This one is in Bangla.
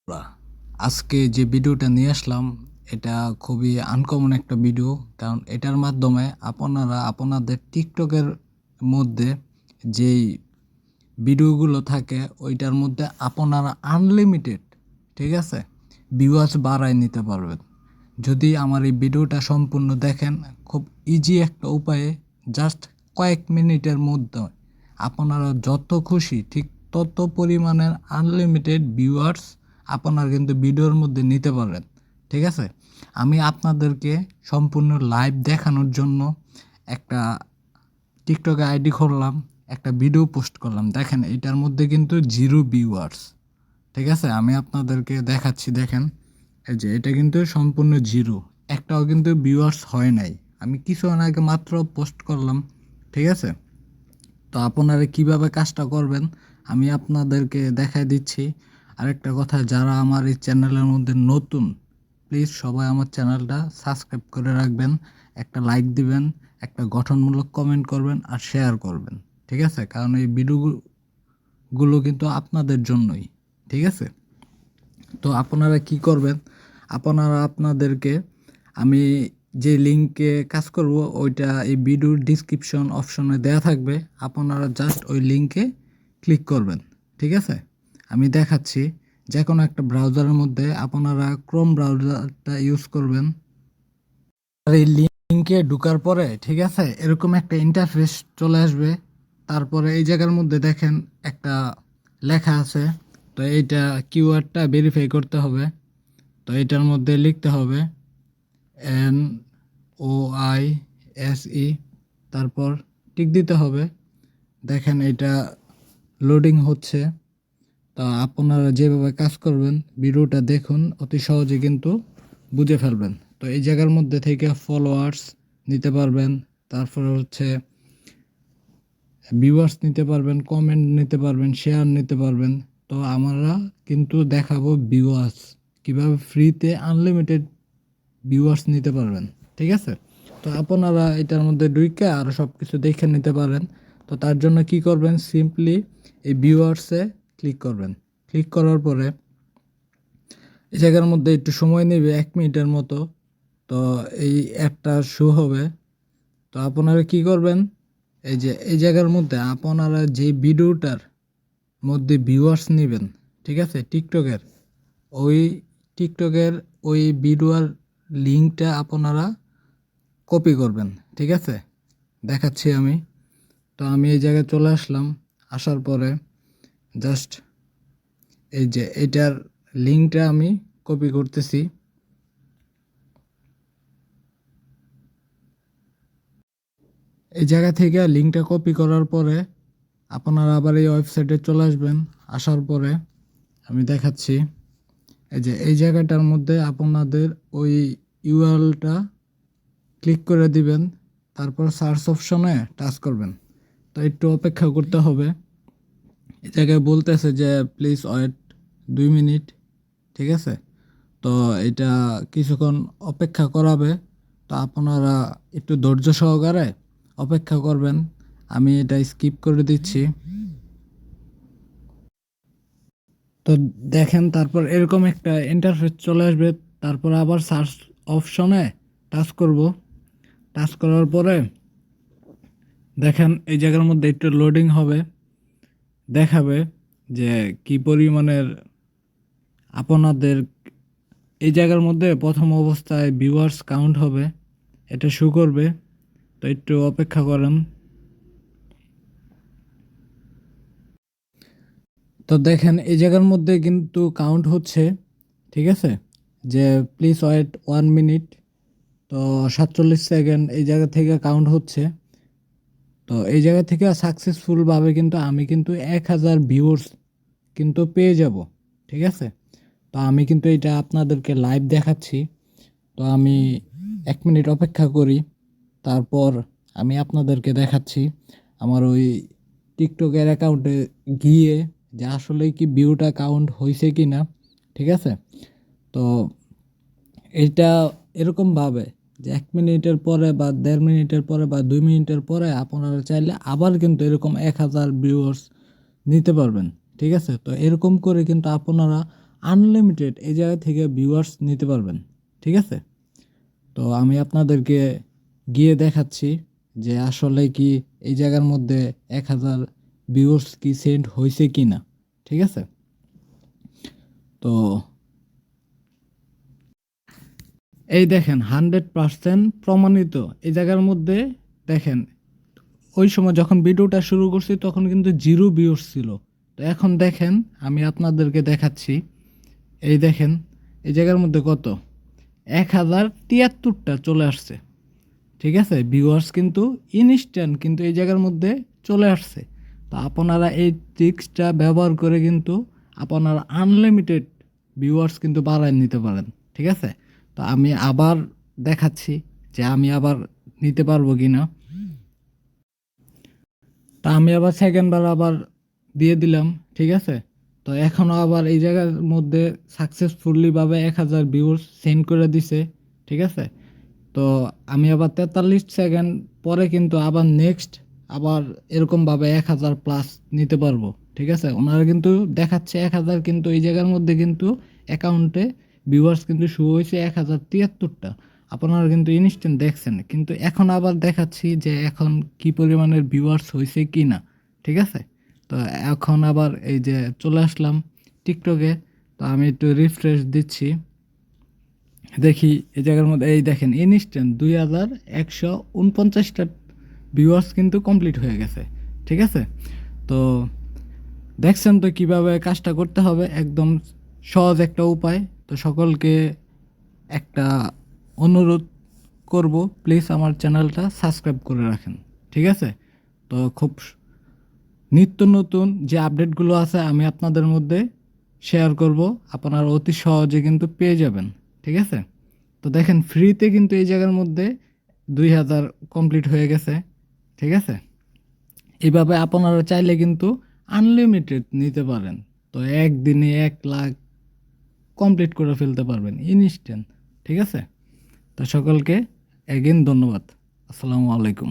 বন্ধুরা, আজকে যে ভিডিওটা নিয়ে আসলাম এটা খুবই আনকমন একটা ভিডিও। কারণ এটার মাধ্যমে আপনারা আপনাদের টিকটকের মধ্যে যেই ভিডিওগুলো থাকে ওইটার মধ্যে আপনারা আনলিমিটেড, ঠিক আছে, ভিউয়ার্স বাড়ায় নিতে পারবেন। যদি আমার এই ভিডিওটা সম্পূর্ণ দেখেন, খুব ইজি একটা উপায়ে জাস্ট কয়েক মিনিটের মধ্যে আপনারা যত খুশি ঠিক তত পরিমাণের আনলিমিটেড ভিউয়ার্স আপনারা কিন্তু ভিডিওর মধ্যে নিতে পারেন, ঠিক আছে। আমি আপনাদেরকে সম্পূর্ণ লাইভ দেখানোর জন্য একটা টিকটকে আইডি করলাম, একটা ভিডিও পোস্ট করলাম। দেখেন এটার মধ্যে কিন্তু জিরো ভিউয়ার্স, ঠিক আছে। আমি আপনাদেরকে দেখাচ্ছি, দেখেন এই যে এটা কিন্তু সম্পূর্ণ জিরো, একটাও কিন্তু ভিউয়ার্স হয় নাই। আমি কিছুক্ষণ আগে মাত্র পোস্ট করলাম, ঠিক আছে। তো আপনারা কিভাবে কাজটা করবেন আমি আপনাদেরকে দেখাই দিচ্ছি। আরেকটা কথা, যারা আমার এই চ্যানেলের মধ্যে নতুন, প্লিজ সবাই আমার চ্যানেলটা সাবস্ক্রাইব করে রাখবেন, একটা লাইক দিবেন, একটা গঠনমূলক কমেন্ট করবেন আর শেয়ার করবেন, ঠিক আছে। কারণ এই ভিডিওগুলো কিন্তু আপনাদের জন্যই, ঠিক আছে। তো আপনারা কি করবেন, আপনারা আপনাদেরকে আমি যে লিঙ্কে কাজ করব ওইটা এই ভিডিওর ডিসক্রিপশন অপশনে দেওয়া থাকবে, আপনারা জাস্ট ওই লিঙ্কে ক্লিক করবেন, ঠিক আছে। আমি দেখাচ্ছি, যে কোনো একটা ব্রাউজারের মধ্যে আপনারা ক্রোম ব্রাউজারটা ইউজ করবেন। আর এই লিঙ্কে ঢোকার পরে, ঠিক আছে, এরকম একটা ইন্টারফেস চলে আসবে। তারপরে এই জায়গার মধ্যে দেখেন একটা লেখা আছে, তো এইটা কিওয়ার্ডটা ভেরিফাই করতে হবে। তো এটার মধ্যে লিখতে হবে NOISE, তারপর টিক দিতে হবে। দেখেন এটা লোডিং হচ্ছে। তা আপনারা যেভাবে কাজ করবেন ভিডিওটা দেখুন, অতি সহজে কিন্তু বুঝে ফেলবেন। তো এই জায়গার মধ্যে থেকে ফলোয়ার্স নিতে পারবেন, তারপরে হচ্ছে ভিউয়ার্স নিতে পারবেন, কমেন্ট নিতে পারবেন, শেয়ার নিতে পারবেন। তো আমরা কিন্তু দেখাবো ভিউয়ার্স কিভাবে ফ্রিতে আনলিমিটেড ভিউয়ার্স নিতে পারবেন, ঠিক আছে। তো আপনারা এটার মধ্যে ঢুকে আর সব কিছু দেখে নিতে পারেন। তো তার জন্য কি করবেন, সিম্পলি এই ভিউয়ার্সে ক্লিক করবেন। ক্লিক করার পরে এই জায়গার মধ্যে একটু সময় নেবে, 1 মিনিটের মতো। তো এই অ্যাপটা শো হবে। তো আপনারা কি করবেন, এই যে এই জায়গার মধ্যে আপনারা যে ভিডিওটার মধ্যে ভিউয়ার্স নেবেন, ঠিক আছে, ওই টিকটকের ওই ভিডিওর লিঙ্কটা আপনারা কপি করবেন, ঠিক আছে। দেখাচ্ছি আমি। তো আমি এই জায়গায় চলে আসলাম, আসার পরে জাস্ট এই যে এটার লিঙ্কটা আমি কপি করতেছি। এই জায়গা থেকে লিঙ্কটা কপি করার পরে আপনারা আবার এই ওয়েবসাইটে চলে আসবেন। আসার পরে আমি দেখাচ্ছি, এই যে এই জায়গাটার মধ্যে আপনাদের ওই ইউআরএলটা ক্লিক করে দিবেন, তারপর সার্চ অপশনে টাচ করবেন। তো একটু অপেক্ষা করতে হবে। এই জায়গায় বলতেছে যে প্লিজ ওয়েট 2 মিনিট, ঠিক আছে। তো এটা কিছুক্ষণ অপেক্ষা করাবে। তো আপনারা একটু ধৈর্য সহকারে অপেক্ষা করবেন। আমি এটা স্কিপ করে দিচ্ছি। তো দেখেন তারপর এরকম একটা ইন্টারফেস চলে আসবে। তারপর আবার সার্চ অপশনে টাচ করব। টাচ করার পরে দেখেন এই জায়গার মধ্যে একটু লোডিং হবে, দেখাবে যে কি পরিমাণের আপনাদের এই জায়গার মধ্যে প্রথম অবস্থায় ভিউয়ার্স কাউন্ট হবে, এটা শো করবে। তো একটু অপেক্ষা করেন। তো দেখেন এই জায়গার মধ্যে কিন্তু কাউন্ট হচ্ছে, ঠিক আছে, যে প্লিজ ওয়েট 1 মিনিট। তো 47 সেকেন্ড এই জায়গা থেকে কাউন্ট হচ্ছে। তো এই জায়গা থেকে সাকসেসফুলভাবে কিন্তু আমি কিন্তু 1000 ভিউয়ার্স কিন্তু পেয়ে যাব, ঠিক আছে। তো আমি কিন্তু এটা আপনাদেরকে লাইভ দেখাচ্ছি। তো আমি 1 মিনিট অপেক্ষা করি, তারপর আমি আপনাদেরকে দেখাচ্ছি আমার ওই টিকটকের অ্যাকাউন্টে গিয়ে যে আসলে কি ভিউটা কাউন্ট হয়েছে কি না, ঠিক আছে। তো এটা এরকমভাবে যে 1 মিনিটের পরে বা 1.5 মিনিটের পরে বা 2 মিনিটের পরে আপনারা চাইলে আবার কিন্তু এরকম 1000 ভিউয়ার্স নিতে পারবেন, ঠিক আছে। তো এরকম করে কিন্তু আপনারা আনলিমিটেড এই জায়গা থেকে ভিউয়ার্স নিতে পারবেন। ঠিক আছে, তো আমি আপনাদেরকে গিয়ে দেখাচ্ছি যে আসলে কি এই জায়গার মধ্যে 1000 ভিউয়ার্স কি সেন্ড হয়েছে কি না। ঠিক আছে, তো এই দেখেন 100% প্রমাণিত। এই জায়গার মধ্যে দেখেন ওই সময় যখন ভিডিওটা শুরু করছি তখন কিন্তু 0 ভিউয়ার্স ছিল। তো এখন দেখেন আমি আপনাদেরকে দেখাচ্ছি, এই দেখেন এই জায়গার মধ্যে কত 1073টা চলে আসছে। ঠিক আছে, ভিউয়ার্স কিন্তু ইনস্ট্যান্ট কিন্তু এই জায়গার মধ্যে চলে আসছে। তো আপনারা এই ট্রিক্সটা ব্যবহার করে কিন্তু আপনারা আনলিমিটেড ভিউয়ার্স কিন্তু বাড়ায় নিতে পারেন। ঠিক আছে, তো আমি আবার দেখাচ্ছি যে আমি আবার নিতে পারবো কি না। তা আমি আবার সেকেন্ডবার আবার দিয়ে দিলাম। ঠিক আছে, তো এখনও আবার এই জায়গার মধ্যে সাকসেসফুলি ভাবে 1000 ভিউয়ার্স সেন্ড করে দিছে। ঠিক আছে, তো আমি আবার 43 সেকেন্ড পরে কিন্তু আবার নেক্সট আবার এরকমভাবে 1000 প্লাস নিতে পারবো। ঠিক আছে, ওনারা কিন্তু দেখাচ্ছে 1000, কিন্তু এই জায়গার মধ্যে কিন্তু অ্যাকাউন্টে ভিউয়ার্স কিন্তু শো হয়েছে 1073টা। আপনারা কিন্তু ইনস্ট্যান্ট দেখছেন, কিন্তু এখন আবার দেখাচ্ছি যে এখন কি পরিমাণের ভিউয়ার্স হয়েছে কি না। ঠিক আছে, তো এখন আবার এই যে চলে আসলাম টিকটকে, তো আমি একটু রিফ্রেশ দিচ্ছি, দেখি এই জায়গার মধ্যে এই দেখেন ইনস্ট্যান্ট 2149টা ভিউয়ার্স কিন্তু কমপ্লিট হয়ে গেছে। ঠিক আছে, তো দেখছেন তো কিভাবে কাজটা করতে হবে, একদম সহজ একটা উপায়। তো সকলকে একটা অনুরোধ করব, প্লিজ আমার চ্যানেলটা সাবস্ক্রাইব করে রাখেন। ঠিক আছে, তো খুব নিত্য নতুন যে আপডেটগুলো আছে আমি আপনাদের মধ্যে শেয়ার করব, আপনারা অতি সহজে কিন্তু পেয়ে যাবেন। ঠিক আছে, তো দেখেন ফ্রিতে কিন্তু এই জায়গার মধ্যে 2000 কমপ্লিট হয়ে গেছে। ঠিক আছে, এইভাবে আপনারা চাইলে কিন্তু আনলিমিটেড নিতে পারেন। তো একদিনে 1 লাখ কমপ্লিট করে ফেলতে পারবেন ইনস্ট্যান্ট। ঠিক আছে, তো সকলকে এগেন ধন্যবাদ। আসসালামু আলাইকুম।